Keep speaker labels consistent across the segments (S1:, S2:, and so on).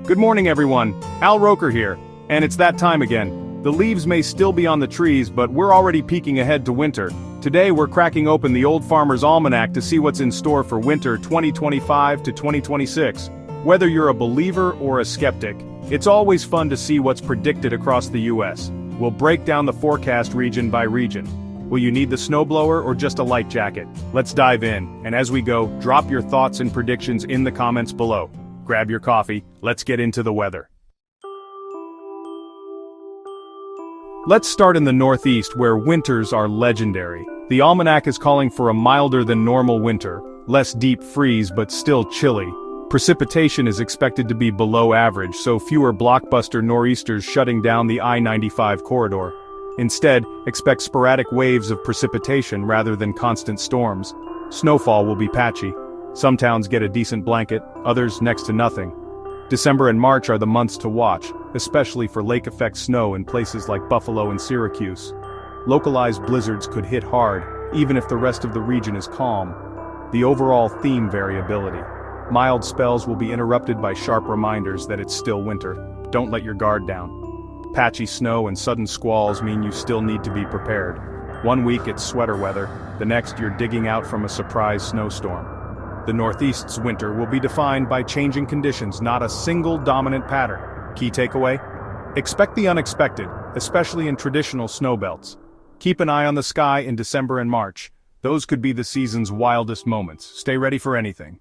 S1: Good morning everyone, Al Roker here, and it's that time again. The leaves may still be on the trees, but we're already peeking ahead to winter. Today we're cracking open the Old Farmer's Almanac to see what's in store for winter 2025 to 2026. Whether you're a believer or a skeptic, it's always fun to see what's predicted across the US. We'll break down the forecast region by region. Will you need the snowblower or just a light jacket? Let's dive in, and as we go, drop your thoughts and predictions in the comments below. Grab your coffee, let's get into the weather. Let's start in the Northeast where winters are legendary. The almanac is calling for a milder than normal winter, less deep freeze but still chilly. Precipitation is expected to be below average, so fewer blockbuster nor'easters shutting down the I-95 corridor. Instead, expect sporadic waves of precipitation rather than constant storms. Snowfall will be patchy. Some towns get a decent blanket, others next to nothing. December and March are the months to watch, especially for lake-effect snow in places like Buffalo and Syracuse. Localized blizzards could hit hard, even if the rest of the region is calm. The overall theme variability. Mild spells will be interrupted by sharp reminders that it's still winter. Don't let your guard down. Patchy snow and sudden squalls mean you still need to be prepared. One week it's sweater weather, the next you're digging out from a surprise snowstorm. The Northeast's winter will be defined by changing conditions, not a single dominant pattern. Key takeaway? Expect the unexpected, especially in traditional snow belts. Keep an eye on the sky in December and March. Those could be the season's wildest moments. Stay ready for anything.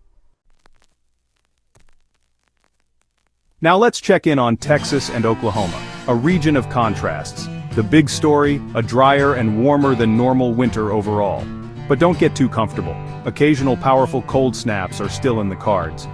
S1: Now let's check in on Texas and Oklahoma, a region of contrasts. The big story, a drier and warmer than normal winter overall. But don't get too comfortable. Occasional powerful cold snaps are still in the cards.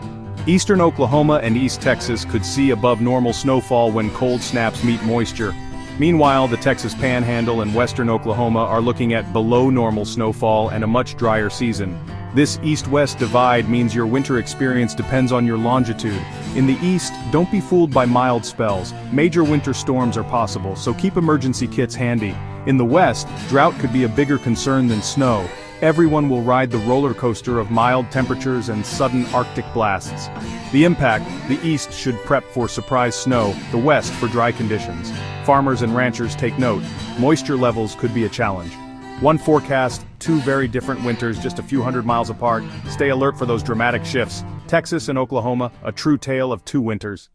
S1: Eastern Oklahoma and East Texas could see above normal snowfall when cold snaps meet moisture. Meanwhile, the Texas Panhandle and western Oklahoma are looking at below normal snowfall and a much drier season. This east-west divide means your winter experience depends on your longitude. In the east, don't be fooled by mild spells. Major winter storms are possible, so keep emergency kits handy. In the west, drought could be a bigger concern than snow. Everyone will ride the roller coaster of mild temperatures and sudden Arctic blasts. The impact, the east should prep for surprise snow, the west for dry conditions. Farmers and ranchers take note, moisture levels could be a challenge. One forecast, two very different winters just a few hundred miles apart. Stay alert for those dramatic shifts. Texas and Oklahoma, a true tale of two winters.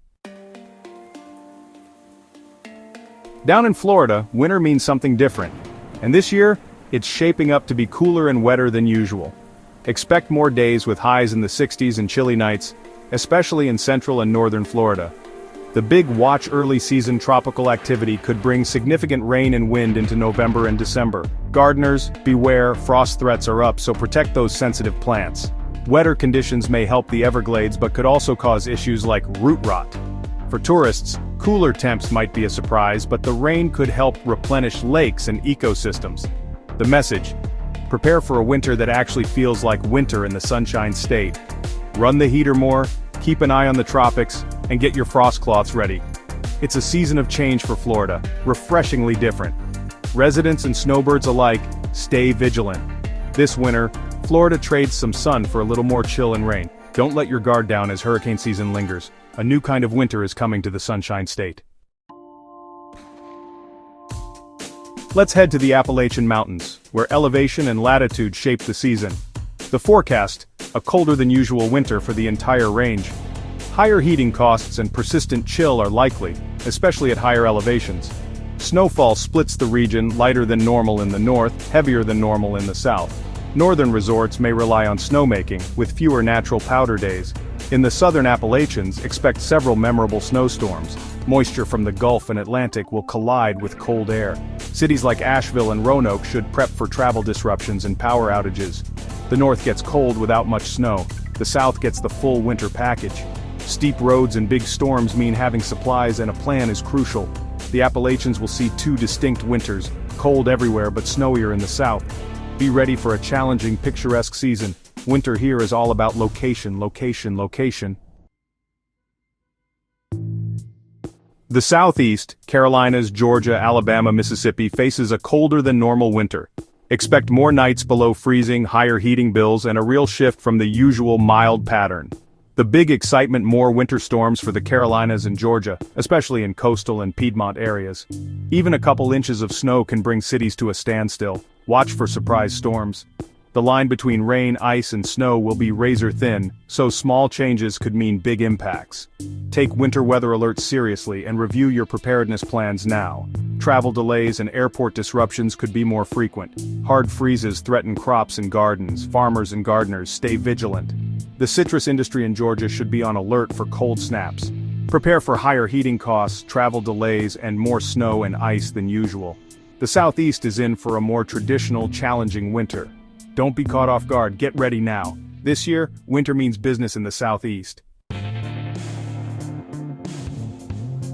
S1: Down in Florida, winter means something different. And this year, it's shaping up to be cooler and wetter than usual. Expect more days with highs in the 60s and chilly nights, especially in central and northern Florida. The big watch early season tropical activity could bring significant rain and wind into November and December. Gardeners, beware, frost threats are up, so protect those sensitive plants. Wetter conditions may help the Everglades but could also cause issues like root rot. For tourists, cooler temps might be a surprise, but the rain could help replenish lakes and ecosystems. The message: prepare for a winter that actually feels like winter in the Sunshine State. Run the heater more, keep an eye on the tropics, and get your frost cloths ready. It's a season of change for Florida, refreshingly different. Residents and snowbirds alike, stay vigilant. This winter, Florida trades some sun for a little more chill and rain. Don't let your guard down as hurricane season lingers. A new kind of winter is coming to the Sunshine State. Let's head to the Appalachian Mountains, where elevation and latitude shape the season. The forecast: a colder than usual winter for the entire range. Higher heating costs and persistent chill are likely, especially at higher elevations. Snowfall splits the region, lighter than normal in the north, heavier than normal in the south. Northern resorts may rely on snowmaking, with fewer natural powder days. In the southern Appalachians, expect several memorable snowstorms. Moisture from the Gulf and Atlantic will collide with cold air. Cities like Asheville and Roanoke should prep for travel disruptions and power outages. The north gets cold without much snow. The south gets the full winter package. Steep roads and big storms mean having supplies and a plan is crucial. The Appalachians will see two distinct winters, cold everywhere but snowier in the south. Be ready for a challenging, picturesque season. Winter here is all about location, location, location. The Southeast, Carolinas, Georgia, Alabama, Mississippi, faces a colder than normal winter. Expect more nights below freezing, higher heating bills, and a real shift from the usual mild pattern. The big excitement: more winter storms for the Carolinas and Georgia, especially in coastal and Piedmont areas. Even a couple inches of snow can bring cities to a standstill. Watch for surprise storms. The line between rain, ice, and snow will be razor thin, so small changes could mean big impacts. Take winter weather alerts seriously and review your preparedness plans now. Travel delays and airport disruptions could be more frequent. Hard freezes threaten crops and gardens. Farmers and gardeners, stay vigilant. The citrus industry in Georgia should be on alert for cold snaps. Prepare for higher heating costs, travel delays, and more snow and ice than usual. The Southeast is in for a more traditional, challenging winter. Don't be caught off guard, get ready now. This year, winter means business in the Southeast.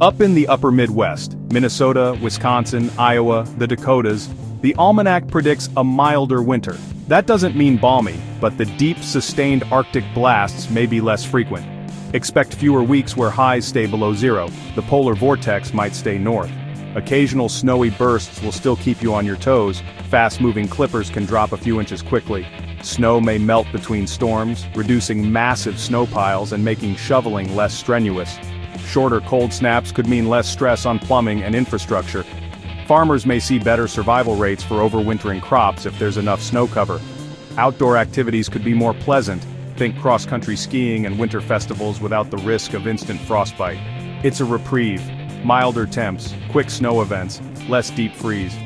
S1: Up in the upper Midwest, Minnesota, Wisconsin, Iowa, the Dakotas, the almanac predicts a milder winter. That doesn't mean balmy, but the deep, sustained Arctic blasts may be less frequent. Expect fewer weeks where highs stay below zero. The polar vortex might stay north. Occasional snowy bursts will still keep you on your toes. Fast-moving clippers can drop a few inches quickly. Snow may melt between storms, reducing massive snow piles and making shoveling less strenuous. Shorter cold snaps could mean less stress on plumbing and infrastructure. Farmers may see better survival rates for overwintering crops if there's enough snow cover. Outdoor activities could be more pleasant. Think cross-country skiing and winter festivals without the risk of instant frostbite. It's a reprieve. Milder temps, quick snow events, less deep freeze.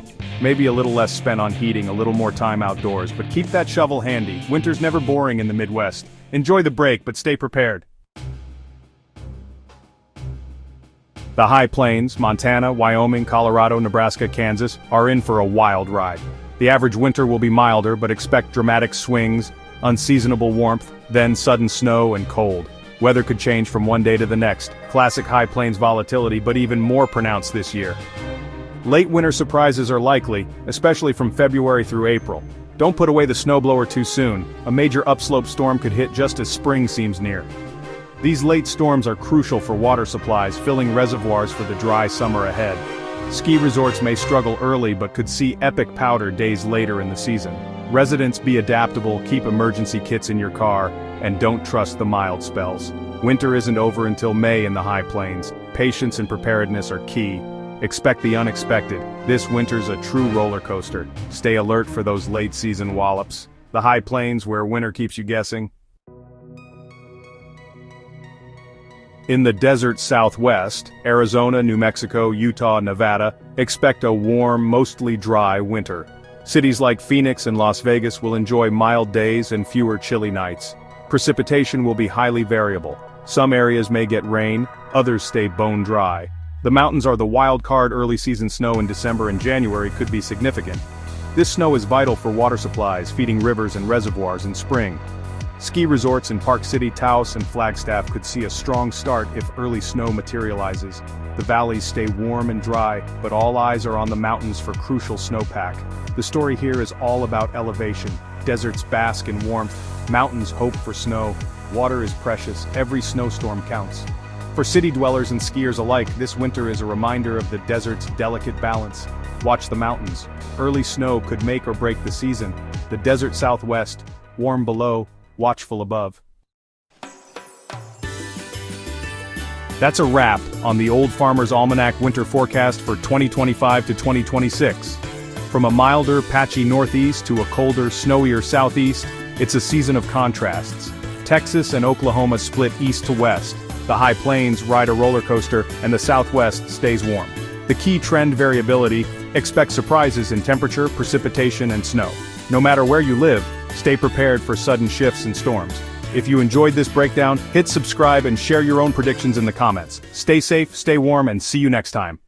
S1: Maybe a little less spent on heating, a little more time outdoors, but keep that shovel handy. Winter's never boring in the Midwest. Enjoy the break, but stay prepared. The high plains, Montana, Wyoming, Colorado, Nebraska, Kansas, are in for a wild ride. The average winter will be milder, but expect dramatic swings, unseasonable warmth, then sudden snow and cold. Weather could change from one day to the next. Classic high plains volatility, but even more pronounced this year. Late winter surprises are likely, especially from February through April. Don't put away the snowblower too soon. A major upslope storm could hit just as spring seems near. These late storms are crucial for water supplies, filling reservoirs for the dry summer ahead. Ski resorts may struggle early but could see epic powder days later in the season. Residents, be adaptable, keep emergency kits in your car, and don't trust the mild spells. Winter isn't over until May in the high plains. Patience and preparedness are key. Expect the unexpected. This winter's a true roller coaster. Stay alert for those late season wallops. The high plains, where winter keeps you guessing. In the desert Southwest, Arizona, New Mexico, Utah, Nevada, expect a warm, mostly dry winter. Cities like Phoenix and Las Vegas will enjoy mild days and fewer chilly nights. Precipitation will be highly variable. Some areas may get rain, others stay bone dry. The mountains are the wild card. Early season snow in December and January could be significant. This snow is vital for water supplies, feeding rivers and reservoirs in spring. Ski resorts in Park City, Taos, and Flagstaff could see a strong start if early snow materializes. The valleys stay warm and dry, but all eyes are on the mountains for crucial snowpack. The story here is all about elevation. Deserts bask in warmth, mountains hope for snow. Water is precious, every snowstorm counts. For city dwellers and skiers alike, this winter is a reminder of the desert's delicate balance. Watch the mountains. Early snow could make or break the season. The desert Southwest, warm below, watchful above. That's a wrap on the Old Farmer's Almanac winter forecast for 2025 to 2026. From a milder, patchy northeast to a colder, snowier southeast, it's a season of contrasts. Texas and Oklahoma split east to west. The high plains ride a roller coaster, and the southwest stays warm. The key trend: variability. Expect surprises in temperature, precipitation, and snow. No matter where you live, stay prepared for sudden shifts and storms. If you enjoyed this breakdown, hit subscribe and share your own predictions in the comments. Stay safe, stay warm, and see you next time.